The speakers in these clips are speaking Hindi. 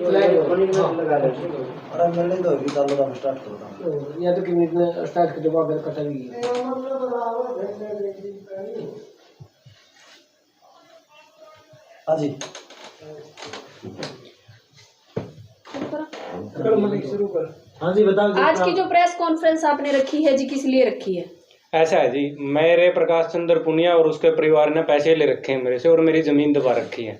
अरे मिलने दो अभी चालू काम स्टार्ट करो या तो कि स्टार्ट कर दो अगर कटा भी हाँ जी शुरू कर। हाँ जी बताओ। आज की जो प्रेस कॉन्फ्रेंस आपने रखी है जी, किस लिए रखी है? ऐसा है जी, मेरे प्रकाश चंद्र पुनिया और उसके परिवार ने पैसे ले रखे हैं मेरे से और मेरी जमीन दबा रखी है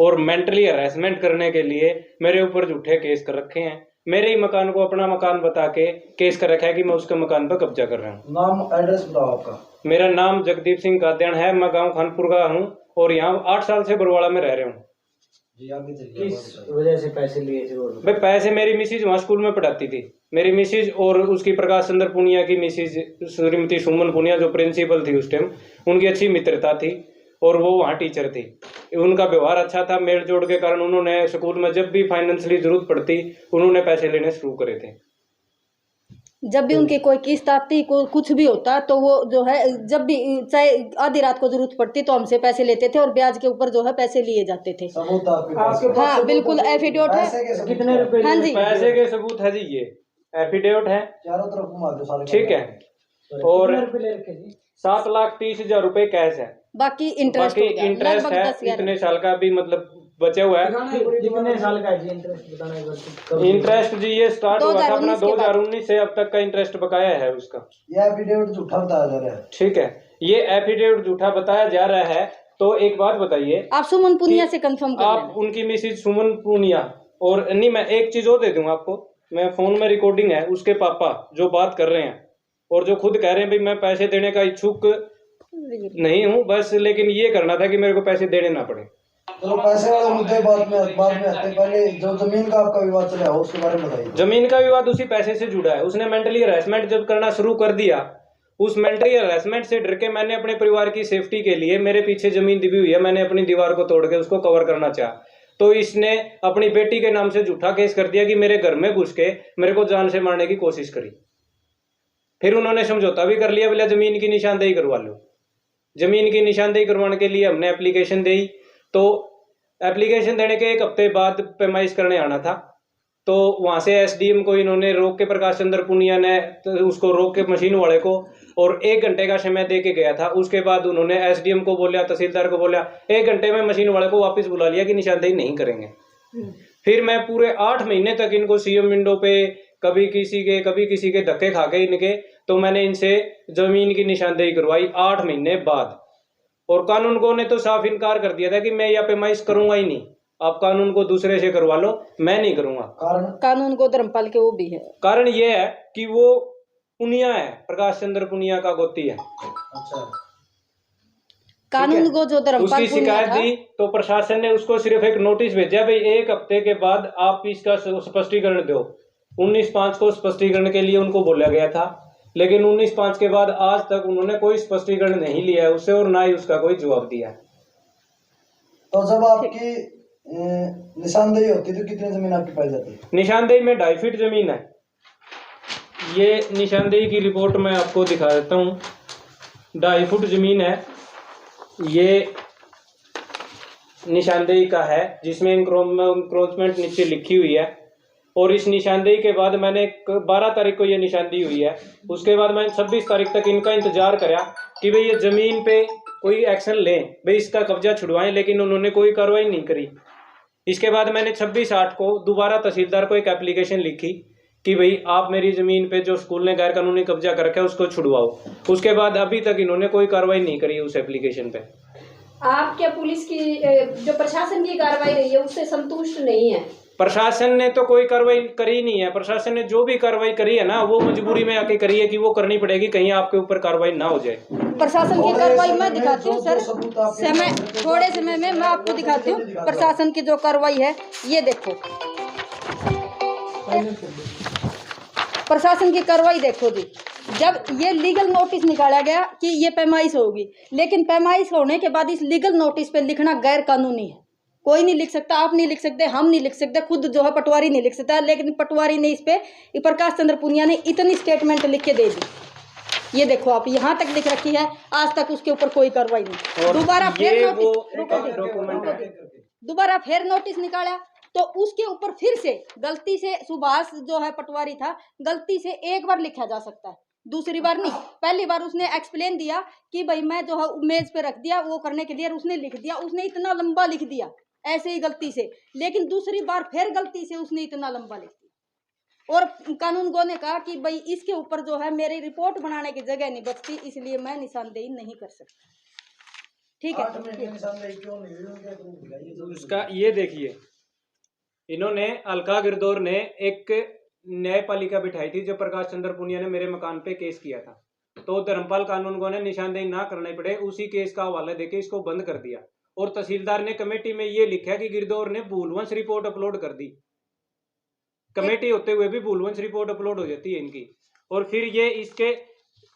और मेंटली हरासमेंट करने के लिए मेरे ऊपर झूठे केस कर रखे हैं। मेरे ही मकान को अपना मकान बता के केस कर रखा है कि मैं उसके मकान पर कब्जा कर रहा हूँ। नाम एड्रेस बताओ आपका। मेरा नाम जगदीप सिंह काद्यान है, मैं गाँव खानपुर का हूँ और यहाँ 8 साल से बरवाड़ा में रह रहा हूँ। जी आगे चलिए। किस वजह से पैसे लिए थे? भाई पैसे मेरी मिसिज वहाँ स्कूल में पढ़ाती थी, मेरी मिसिज और उसकी प्रकाश चंद्र पुनिया की मिसिज श्रीमती सुमन पुनिया जो प्रिंसिपल थी उस टाइम, उनकी अच्छी मित्रता थी और वो वहाँ टीचर थी। उनका व्यवहार अच्छा था, मेल जोड़ के कारण उन्होंने स्कूल में जब भी फाइनेंशियली जरूरत पड़ती उन्होंने पैसे लेने शुरू करे थे। जब भी उनकी कोई किस्त आती, कोई कुछ भी होता तो वो जो है जब भी चाहे आधी रात को जरूरत पड़ती तो हमसे पैसे लेते थे और ब्याज के ऊपर जो है पैसे लिए जाते थे। सबूत आपके पास? हाँ बिल्कुल एफिडेविट है। कितने रुपए? हाँ जी पैसे के सबूत है जी, ये एफिडेविट है, चारों तरफ घुमा दो सारे। ठीक है। और कितने रुपए ले रखे जी? 7,30,000 रुपए कैश है, बाकी इंटरेस्ट है इतने साल का भी मतलब बचा हुआ है। कितने साल का है जी इंटरेस्ट बताना एक बार? इंटरेस्ट जी ये स्टार्ट हुआ था अपना 2019 2019 से अब तक का इंटरेस्ट बकाया है उसका। ये एफिडेविट झूठा बताया जा रहा है। ठीक है, ये एफिडेविट झूठा बताया जा रहा है। तो एक बात बताइए, आप सुमन पुनिया से कंफर्म कर आप उनकी मिसिज सुमन पुनिया और नहीं, मैं एक चीज और दे दूंगा आपको, मैं फोन में रिकॉर्डिंग है उसके पापा जो बात कर रहे हैं और जो खुद कह रहे हैं भाई मैं पैसे देने का इच्छुक नहीं हूँ बस, लेकिन ये करना था कि मेरे को पैसे देने ना पड़े। तो पैसे वाले मुद्दे बाद में आते, पहले जो जमीन का आपका विवाद चला है उसके बारे में बताइए। जमीन का विवाद उसी पैसे से जुड़ा है। उसने मेंटली हरासमेंट जब करना शुरू कर दिया, उस मेंटली हरासमेंट से डर के मैंने अपने परिवार की सेफ्टी के लिए, मेरे पीछे जमीन दबी हुई है, मैंने अपनी दीवार को तोड़ के उसको कवर करना चाहा, तो इसने अपनी बेटी के नाम से झूठा केस कर दिया कि मेरे घर में घुस के मेरे को जान से मारने की कोशिश करी। फिर उन्होंने समझौता भी कर लिया, बोला जमीन की निशानदेही करवा लो। जमीन की निशानदेही करवाने के लिए हमने एप्लीकेशन दी, तो एप्लीकेशन देने के 1 हफ्ते बाद पैमाइश करने आना था, तो वहां से एसडीएम को इन्होंने रोक के, प्रकाश चंद्र पुनिया ने तो उसको रोक के मशीन वाले को, और 1 घंटे का समय दे के गया था। उसके बाद उन्होंने एसडीएम को बोला, तहसीलदार को बोला, 1 घंटे में मशीन वाले को वापस बुला लिया कि निशानदेही नहीं करेंगे। फिर मैं पूरे 8 महीने तक इनको सीएम विंडो पे कभी किसी के धक्के खा के इनके, तो मैंने इनसे जमीन की निशानदेही करवाई 8 महीने बाद। और कानून को ने तो साफ इनकार कर दिया था कि मैं यहाँ पैमाइश करूंगा ही नहीं, आप कानून को दूसरे से करवा लो, मैं नहीं करूंगा। कानून को धर्मपाल के वो भी है। कारण ये है कि वो पुनिया है, प्रकाश चंद्र पुनिया का गोती है। अच्छा, कानून को जो धर्मपाल उसकी शिकायत दी तो प्रशासन ने उसको सिर्फ एक नोटिस भेजा, भाई 1 हफ्ते के बाद आप इसका स्पष्टीकरण दो। 19/5 को स्पष्टीकरण के लिए उनको बोला गया था, लेकिन 19/5 के बाद आज तक उन्होंने कोई स्पष्टीकरण नहीं लिया है उससे और ना ही उसका कोई जवाब दिया है। तो जब आपकी निशानदेही होती है तो कितनी जमीन आपकी पाई जाती है? निशानदेही में 2.5 फीट जमीन है। ये निशानदेही की रिपोर्ट मैं आपको दिखा देता हूँ। 2.5 फुट जमीन है, ये निशानदेही का है, जिसमें इंक्रोचमेंट नीचे लिखी हुई है। और इस निशानदेही के बाद मैंने 12 तारीख को ये निशानदेही हुई है, उसके बाद मैंने 26 तारीख तक इनका इंतजार करा कि भाई ये जमीन पे कोई एक्शन लें, भाई इसका कब्जा छुड़वाएं, लेकिन उन्होंने कोई कार्रवाई नहीं करी। इसके बाद मैंने 26/8 को दोबारा तहसीलदार को एक एप्लीकेशन लिखी कि भाई आप मेरी जमीन पे जो स्कूल ने गैर कानूनी कब्जा कर रखा है उसको छुड़वाओ। उसके बाद अभी तक इन्होंने कोई कार्रवाई नहीं करी उस एप्लीकेशन पे। आप क्या पुलिस की जो प्रशासन की कार्रवाई रही है उससे संतुष्ट नहीं है? प्रशासन ने तो कोई कार्रवाई करी नहीं है। प्रशासन ने जो भी कार्रवाई करी है ना, वो मजबूरी में आके करी है कि वो करनी पड़ेगी, कहीं आपके ऊपर कार्रवाई ना हो जाए। प्रशासन की कार्रवाई मैं दिखाती हूँ सर, समय थोड़े समय में मैं आपको दिखाती हूँ प्रशासन की जो कार्रवाई है। ये देखो प्रशासन की कार्रवाई देखो जी। जब ये लीगल नोटिस निकाला गया कि ये पैमाइश होगी, लेकिन पैमाइश होने के बाद इस लीगल नोटिस पे लिखना गैर कानूनी है। कोई नहीं लिख सकता, आप नहीं लिख सकते, हम नहीं लिख सकते, खुद जो है पटवारी नहीं लिख सकता, लेकिन पटवारी ने इस पे प्रकाश चंद्र पुनिया ने इतनी स्टेटमेंट लिख के दे दी। ये देखो आप, यहाँ तक लिख रखी है, आज तक उसके ऊपर कोई कार्रवाई नहीं। दोबारा फिर नोटिस निकाला, तो उसके ऊपर फिर से गलती से सुभाष जो है पटवारी था, गलती से एक बार लिखा जा सकता है, दूसरी बार नहीं। पहली बार उसने एक्सप्लेन दिया कि भाई मैं जो है मेज पे रख दिया वो करने के लिए, उसने लिख दिया, उसने इतना लंबा लिख दिया ऐसे ही गलती से। लेकिन दूसरी बार फिर गलती से उसने इतना लंबा लिख दिया और कानूनगो ने कहा कि भाई इसके ऊपर जो है मेरी रिपोर्ट बनाने की जगह नहीं बचती, इसलिए मैं निशानदेही नहीं कर सकता। ठीक है, 8 महीने की निशानदेही क्यों नहीं हुई, उनका प्रूफ दिखाइए जल्दी। उसका ये देखिए, इन्होंने अलका गिरदौर ने एक न्यायपालिका बिठाई थी जब प्रकाश चंद्र पुनिया ने मेरे मकान पे केस किया था, तो धर्मपाल कानूनगो ने निशानदेही ना करने पड़े उसी केस का हवाला देके इसको बंद कर दिया। और तहसीलदार ने कमेटी में ये लिखा कि गिरदौर ने भूलवंश रिपोर्ट अपलोड कर दी। कमेटी होते हुए भी भूलवंश रिपोर्ट अपलोड हो जाती है इनकी। और फिर ये इसके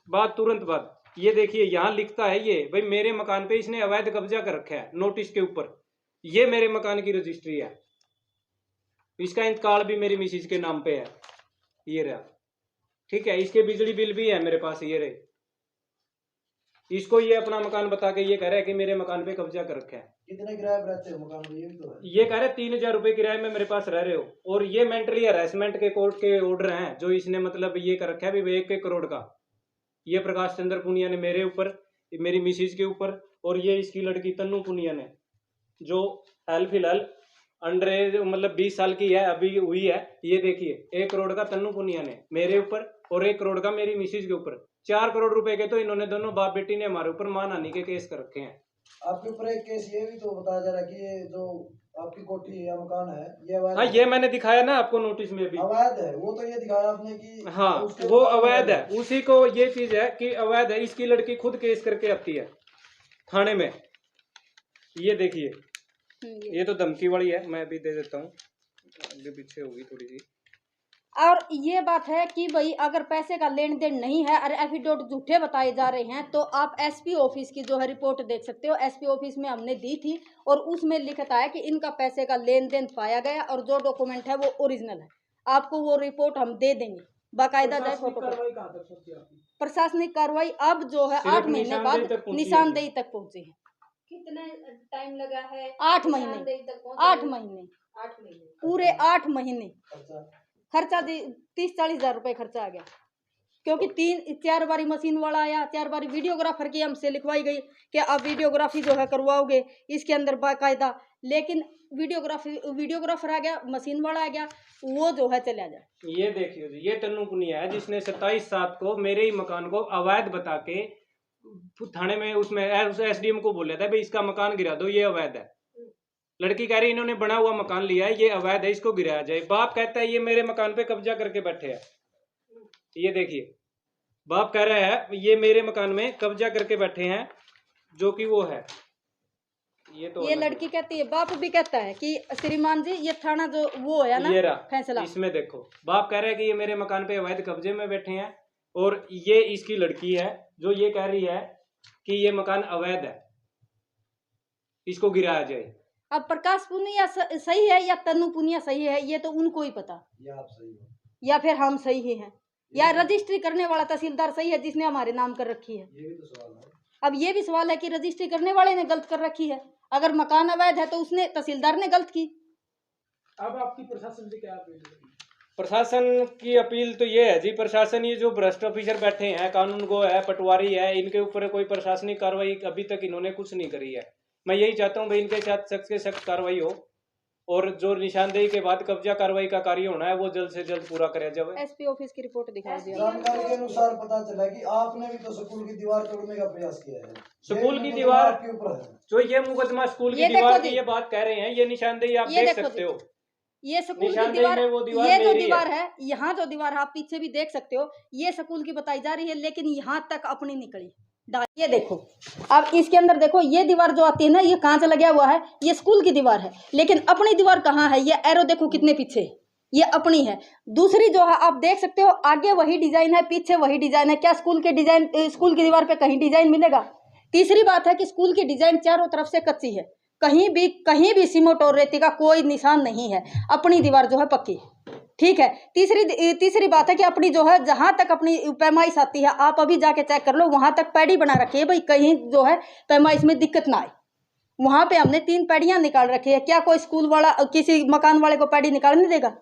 बाद तुरंत बाद ये देखिए यहाँ लिखता है ये भाई मेरे मकान पे इसने अवैध कब्जा कर रखा है नोटिस के ऊपर, ये मेरे मकान की रजिस्ट्री है, इसका इंतकाल भी मेरी मिसिज के नाम पे है, ये रहा। ठीक है, इसके बिजली बिल भी है मेरे पास, ये रहे। इसको ये अपना मकान बता के ये कह रहा है कि मेरे मकान पे कब्जा कर रखा है। कितने किराए पर रहते हो मकान में, ये भी तो है। ये कह रहे 3000 रुपए किराए में मेरे पास रह रहे हो। और ये मेंटली हरासमेंट के कोर्ट के ऑर्डर हैं जो इसने मतलब ये कर रखा है भी 1 करोड़ का, ये प्रकाश चंद्र पुनिया ने मेरे ऊपर, मेरी मिसिज के ऊपर, और ये इसकी लड़की तन्नू पुनिया ने जो हाल फिलहाल अंडर एज मतलब 20 साल की है अभी हुई है। ये देखिए 1 करोड़ का तन्नू पुनिया ने मेरे ऊपर और 1 करोड़ का मेरी मिसिज के ऊपर, 4 करोड़ रुपए के तो इन्होंने दोनों बाप बेटी ने हमारे ऊपर मानहानि के केस कर रखे हैं। आपके ऊपर एक केस ये भी तो बताया जा रहा है कि ये जो आपकी कोठी या मकान है ये अवैध हाँ, ये मैंने दिखाया ना आपको नोटिस में भी, अवैध है। वो तो ये दिखाया आपने कि हाँ उसके वो ऊपर अवैध है, उसी को ये चीज है कि अवैध है। इसकी लड़की खुद केस करके आती है थाने में। ये देखिए ये तो धमकी वाली है, मैं भी दे देता हूँ, आगे पीछे होगी थोड़ी सी। और ये बात है कि भाई अगर पैसे का लेन देन नहीं है और एफिडेविट झूठे बताए जा रहे हैं तो आप एसपी ऑफिस की जो है रिपोर्ट देख सकते हो। एसपी ऑफिस में हमने दी थी और उसमें लिखा है कि इनका पैसे का लेन देन पाया गया और जो डॉक्यूमेंट है वो ओरिजिनल है। आपको वो रिपोर्ट हम दे देंगे बाकायदा, जाए फोटो। प्रशासनिक कार्रवाई अब जो है 8 महीने बाद निशानदेही तक पहुंची है। कितना टाइम लगा है? 8 महीने, 8 महीने, 8 महीने, पूरे 8 महीने। खर्चा 30-40 हजार रुपए खर्चा आ गया, क्योंकि 3-4 बारी मशीन वाला आया, 4 बारी वीडियोग्राफर की हमसे लिखवाई गई कि आप वीडियोग्राफी जो है करवाओगे इसके अंदर बाकायदा। लेकिन वीडियोग्राफर आ गया, मशीन वाला आ गया, वो जो है चला जाए। ये देखिए जी, ये तन्नू पुनिया है जिसने 27/7 को मेरे ही मकान को अवैध बता के थाने में उसमें एसडीएम को बोला था भाई इसका मकान गिरा दो, ये अवैध है। लड़की कह रही इन्होंने बना हुआ मकान लिया है, ये अवैध है, इसको गिराया जाए। बाप कहता है ये मेरे मकान पे कब्जा करके बैठे हैं। ये देखिए बाप कह रहा है ये मेरे मकान में कब्जा करके बैठे हैं, जो कि वो है। ये लड़की कहती है, बाप भी कहता है कि श्रीमान जी ये थाना जो वो है ना, ये रहा फैसला, इसमें देखो बाप कह रहा है कि ये मेरे मकान पे अवैध कब्जे में बैठे हैं और ये इसकी लड़की है जो ये कह रही है कि ये मकान अवैध है, इसको गिराया जाए। अब प्रकाश पुनिया सही है या तन्नू पुनिया सही है ये तो उनको ही पता, या आप सही हो या फिर हम सही ही हैं, या रजिस्ट्री करने वाला तहसीलदार सही है जिसने हमारे नाम कर रखी है। ये भी तो सवाल है। अब ये भी सवाल है कि रजिस्ट्री करने वाले ने गलत कर रखी है। अगर मकान अवैध है तो उसने तहसीलदार ने गलत की। अब आपकी प्रशासन से क्या अपील है? प्रशासन की अपील तो ये है जी, प्रशासन ये जो भ्रष्ट ऑफिसर बैठे हैं, कानूनगो है, पटवारी है, इनके ऊपर कोई प्रशासनिक कार्रवाई अभी तक इन्होंने कुछ नहीं करी है। मैं यही चाहता हूँ भाई इनके साथ सख्त से सख्त कार्रवाई हो और जो निशानदेही के बाद कब्जा कार्रवाई का कार्य होना है वो जल्द से जल्द पूरा कराया जाए। एसपी ऑफिस की रिपोर्ट दिखा दिया। जानकारी के अनुसार पता चला कि आपने भी तो स्कूल की दीवार तोड़ने का प्रयास किया है। स्कूल की दीवार के ऊपर है जो ये मुकदमा स्कूल की दीवार की ये बात कह रहे हैं, ये निशानदेही आप देख सकते हो। ये स्कूल की निशानदेही दीवार, में वो दीवार ये जो मेरी दीवार है, यहाँ जो दीवार है आप पीछे भी देख सकते हो, ये स्कूल की बताई जा रही है, लेकिन यहाँ तक अपनी निकली। ये देखो अब इसके अंदर देखो, ये दीवार जो आती है ना, ये कांच लगा हुआ है, ये स्कूल की दीवार है, लेकिन अपनी दीवार कहाँ है? ये एरो देखो कितने पीछे, ये अपनी है। दूसरी जो है आप देख सकते हो, आगे वही डिजाइन है, पीछे वही डिजाइन है। क्या स्कूल के डिजाइन, स्कूल की दीवार पे कहीं डिजाइन मिलेगा? तीसरी बात है कि स्कूल की डिजाइन चारों तरफ से कच्ची है, कहीं भी सीमेंट और रेती का कोई निशान नहीं है। अपनी दीवार जो है पक्की, ठीक है। तीसरी बात है कि अपनी जो है जहां तक अपनी पैमाइश आती है, आप अभी जाके चेक कर लो, वहां तक पैडी बना रखी है भाई, कहीं जो है पैमाइश में दिक्कत ना आए, वहां पे हमने 3 पैड़ियां निकाल रखी है, क्या कोई स्कूल वाला किसी मकान वाले को पैड़ी निकालने देगा?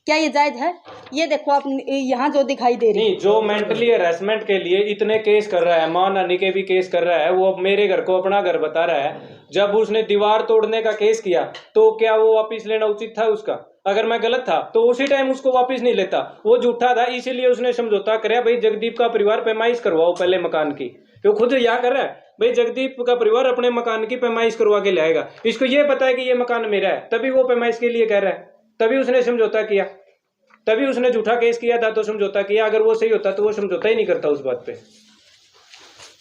क्या ये जायज है? ये देखो आप यहाँ जो दिखाई दे रही है, नहीं, जो मेंटली हरासमेंट के लिए इतने केस कर रहा है, मानहानि के भी केस कर रहा है, वो अब मेरे घर को अपना घर बता रहा है। जब उसने दीवार तोड़ने का केस किया तो क्या वो वापस लेना उचित था उसका? अगर मैं गलत था तो उसी टाइम उसको वापस नहीं लेता, वो झूठा था, इसीलिए उसने समझौता कराया भाई जगदीप का परिवार पैमाइश करवाओ पहले मकान की। वो खुद यहाँ कर रहा है भाई जगदीप का परिवार अपने मकान की पैमाइश करवा के लाएगा। इसको ये पता है कि ये मकान मेरा है, तभी वो पैमाइश के लिए कह रहा है, तभी उसने समझौता किया, तभी उसने झूठा केस किया था तो समझौता किया। अगर वो सही होता तो वो समझौता ही नहीं करता उस बात पे।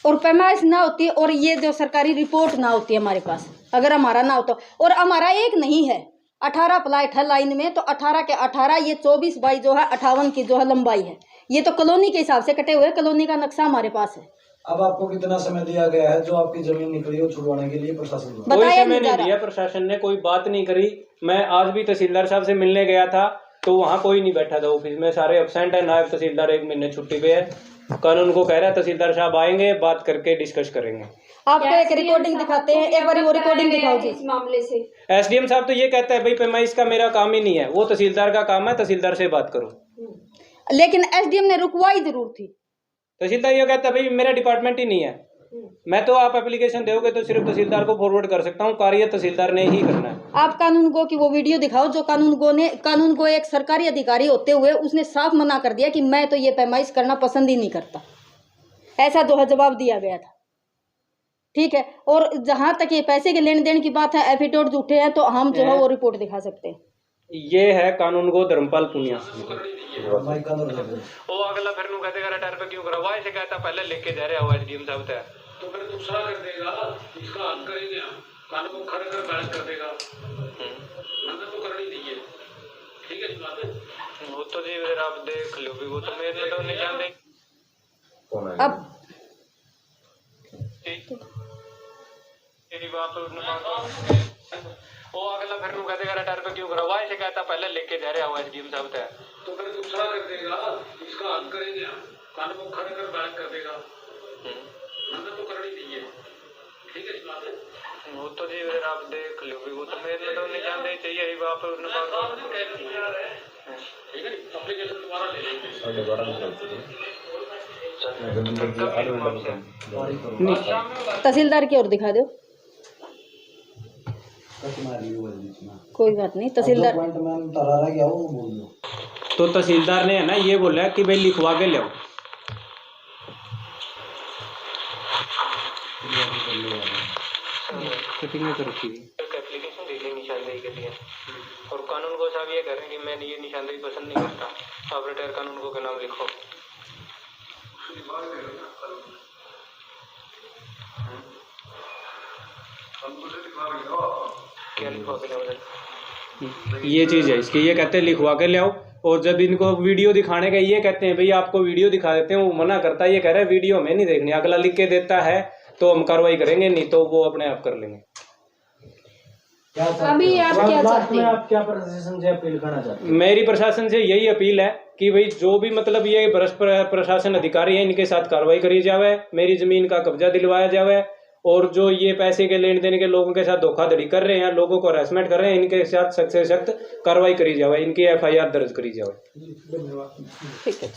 और पैमाइश ना होती और ये जो सरकारी रिपोर्ट ना होती हमारे पास, अगर हमारा ना होता, और हमारा एक नहीं है, 18 प्लाट है लाइन में, तो 18 के 18, ये 24 बाई जो है 58 की जो है लंबाई है, ये तो कॉलोनी के हिसाब से कटे हुए, कॉलोनी का नक्शा हमारे पास है। अब आपको कितना समय दिया गया है जो आपकी जमीन निकली है छुड़वाने के लिए प्रशासन को? कोई बताया समय नहीं जा नहीं दिया रहा। प्रशासन ने, कोई बात नहीं करी। मैं आज भी तहसीलदार साहब से मिलने गया था तो वहाँ कोई नहीं बैठा था ऑफिस में, सारे एब्सेंट है। नायब तहसीलदार 1 महीने छुट्टी पे है, कानून को कह रहा है तहसीलदार साहब आएंगे, बात करके डिस्कस करेंगे। आपको एक रिकॉर्डिंग दिखाते हैं, एक बार वो रिकॉर्डिंग दिखाओ जी। इस मामले से एसडीएम साहब तो ये कहता है भाई पैमाइश का मेरा काम ही नहीं है, वो तहसीलदार का काम है, तहसीलदार से बात करो। लेकिन एसडीएम ने रुकवाई जरूर थी। तहसीलदार ये कहता है भाई मेरा डिपार्टमेंट ही नहीं है, मैं तो आप एप्लीकेशन दोगे तो सिर्फ तहसीलदार को फॉरवर्ड कर सकता हूँ, कार्य तहसीलदार ने ही करना है। आप कानून गो की वो वीडियो दिखाओ जो कानून गो एक सरकारी अधिकारी होते हुए उसने साफ मना कर दिया कि मैं तो ये पैमाइश करना पसंद ही नहीं करता, ऐसा जो है जवाब दिया गया था। ठीक है, और जहां तक ये पैसे के लेन देन की बात है, एफिडेविट झूठे हैं तो हम जो है वो रिपोर्ट दिखा सकते हैं। ये है कानून को धर्मपाल पुनिया। माइक का अंदर लगे। वो अगला फिर नु कहते रिटायर पे क्यों करवा, ऐसे कहता पहले लेके जा रहे हो एसडीएम साहब से, तो फिर दूसरा कर देगा, इसका हल करेंगे हम, कानून को खड़े कर बैलेंस कर देगा। मदद तो करनी नहीं है, ठीक है इस बात है। वो तो जी फिर आप देख लो भी, वो तो मेरे तो नहीं जानते। अब तेरी बात वो अगला फिर नु कहते रिटायर पे क्यों करवा, ऐसे कहता पहले लेके जा रहे हो एसडीएम साहब से, तो फिर दूसरा कर देगा, इसका हल करेंगे हम, कानून को खड़े कर बैलेंस कर देगा। मदद तो करनी नहीं है, ठीक है इस बात है। वो तो जी फिर आप देख लो भी, वो तो मेरे तो नहीं जानते, चाहिए ही बात ठीक है, एप्लीकेशन दोबारा ले लेंगे। तहसीलदार की ओर दिखा दो, कोई बात नहीं। तहसीलदार पॉइंट में उतारा रह गया वो बोल दो। तो तहसीलदार ने है ना ये बोला कि भाई लिखवा के लाओ। कटिंग में कर रखी है एप्लीकेशन दे दी निशानदेही के लिए, और कानून को साहब ये कह रहे हैं कि मैं ये निशानदेही पसंद नहीं करता, आप रिटायर कानून को का नाम लिखो। क्या लिखवा के लाओ? ये चीज़ है इसकी, ये कहते हैं लिखवा के लाओ, और जब इनको वीडियो दिखाने का ये कहते हैं भाई आपको वीडियो दिखा देते हैं, वो मना करता है, ये कह रहा है वीडियो में नहीं देखनी, अगला लिख के देता है तो हम कार्रवाई करेंगे, नहीं तो वो अपने आप कर लेंगे। अभी आप क्या चाहते हैं? आप क्या प्रशासन से अपील करना चाहते हैं? मेरी प्रशासन से यही अपील है कि भाई जो भी मतलब ये भ्रष्ट प्रशासन अधिकारी है इनके साथ कार्रवाई करी जावे, मेरी जमीन का कब्जा दिलवाया जावे, और जो ये पैसे के लेन देन के लोगों के साथ धोखाधड़ी कर रहे हैं, लोगों को हरासमेंट कर रहे हैं, इनके साथ सख्त से सख्त कार्रवाई करी जावे, इनकी FIR दर्ज करी जावे। धन्यवाद। ठीक है।